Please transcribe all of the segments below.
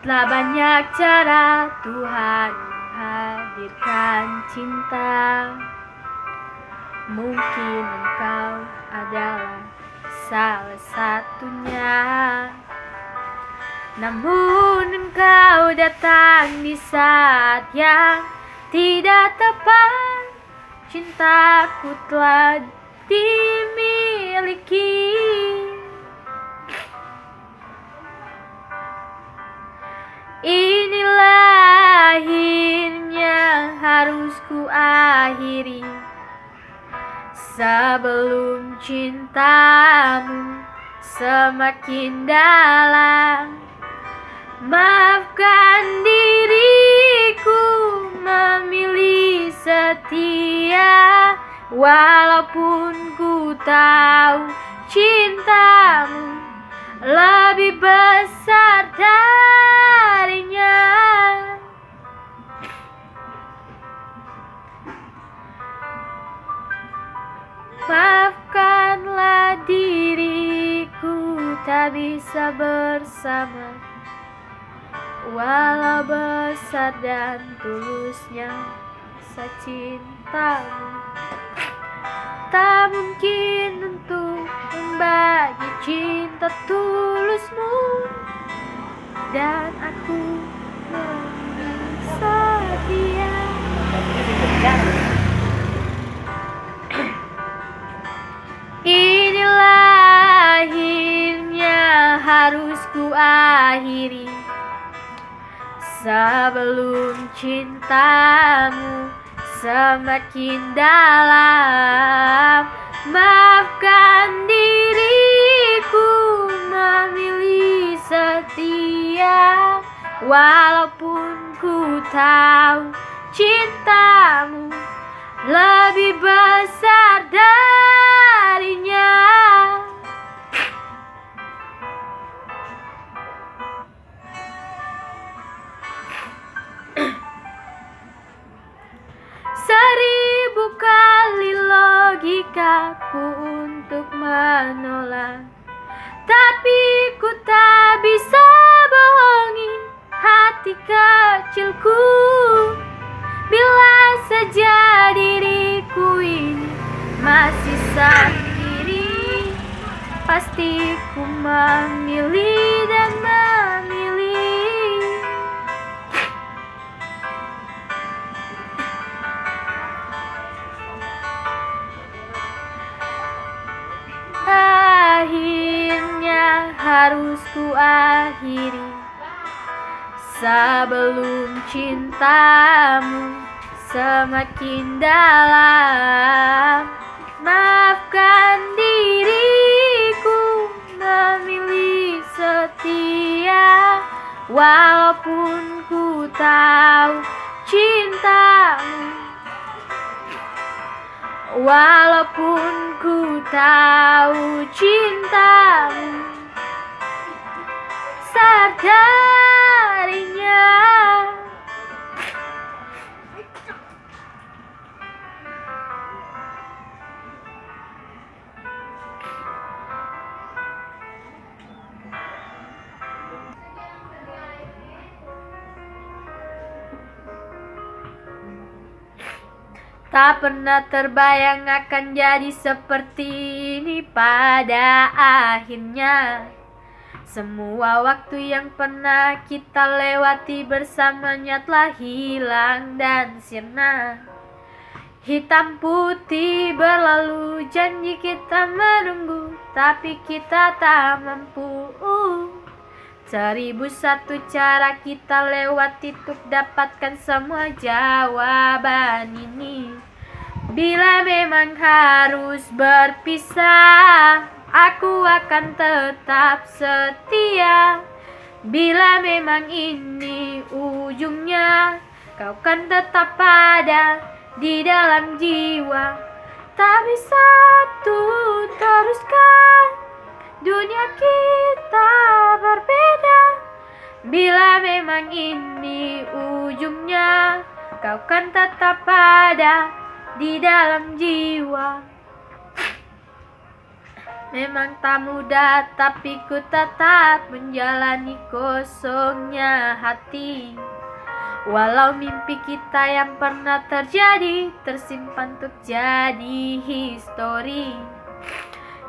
Telah banyak cara Tuhan hadirkan cinta. Mungkin engkau adalah salah satunya. Namun engkau datang di saat yang tidak tepat. Cintaku telah dimiliki. Inilah akhirnya harus ku akhiri. Sebelum cintamu semakin dalam, maafkan diriku memilih setia. Walaupun ku tahu cintamu lebih besar darinya. Maafkanlah diriku tak bisa bersama. Walau besar dan tulusnya rasa cintamu, tak mungkin untuk membagi cinta tulusmu. Dan aku setia. Inilah akhirnya harus ku akhiri. Sebelum cintamu semakin dalam, maafkan diriku memilih setia. Walaupun ku tahu cintamu lebih besar darinya. Seribu kali logikaku untuk menolak, tapi ku tak bisa bohongi hati kecilku. Bila saja diriku ini masih sendiri, pasti ku memilih dan memilih. Akhirnya harus ku akhiri. Sebelum cintamu semakin dalam, maafkan diriku memilih setia. Walaupun ku tahu cintamu, walaupun ku tahu cintamu darinya. Tak pernah terbayang akan jadi seperti ini pada akhirnya. Semua waktu yang pernah kita lewati bersamanya telah hilang dan sirna. Hitam putih berlalu, janji kita menunggu, tapi kita tak mampu. 1001 cara kita lewati untuk dapatkan semua jawaban ini. Bila memang harus berpisah, aku akan tetap setia. Bila memang ini ujungnya, kau kan tetap ada di dalam jiwa. Tak bisa tuh teruskan, dunia kita berbeda. Bila memang ini ujungnya, kau kan tetap ada di dalam jiwa. Memang tak mudah, tapi ku tetap menjalani kosongnya hati. Walau mimpi kita yang pernah terjadi tersimpan untuk jadi histori.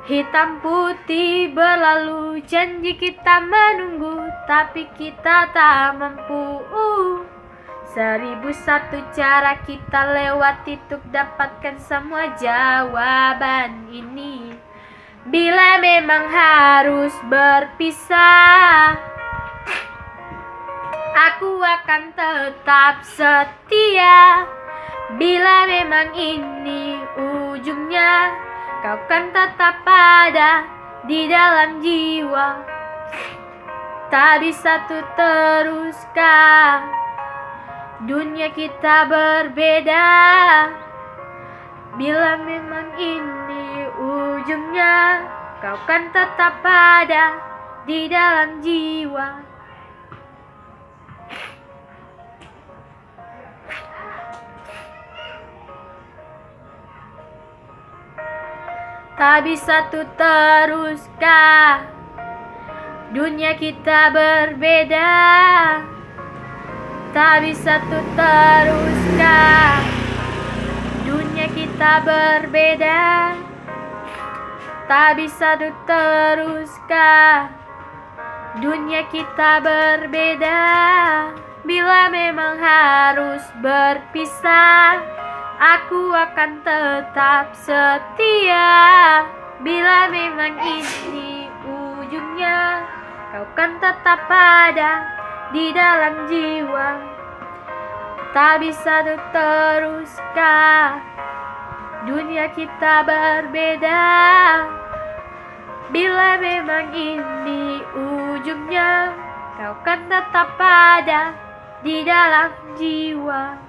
Hitam putih berlalu, janji kita menunggu, tapi kita tak mampu. 1001 cara kita lewati untuk dapatkan semua jawaban ini. Bila memang harus berpisah, aku akan tetap setia. Bila memang ini ujungnya, kau kan tetap ada di dalam jiwa. Tak bisa tuh teruskah dunia kita berbeda? Bila memang ini ujungnya, kau kan tetap ada di dalam jiwa. Tak bisa tuh teruskah dunia kita berbeda? Tak bisa tuh teruskah dunia kita berbeda? Tak bisa tuh teruskah dunia kita berbeda? Bila memang harus berpisah, aku akan tetap setia. Bila memang ini ujungnya, kau kan tetap ada di dalam jiwa. Tak bisa teruskah dunia kita berbeda? Bila memang ini ujungnya, kau kan tetap ada di dalam jiwa.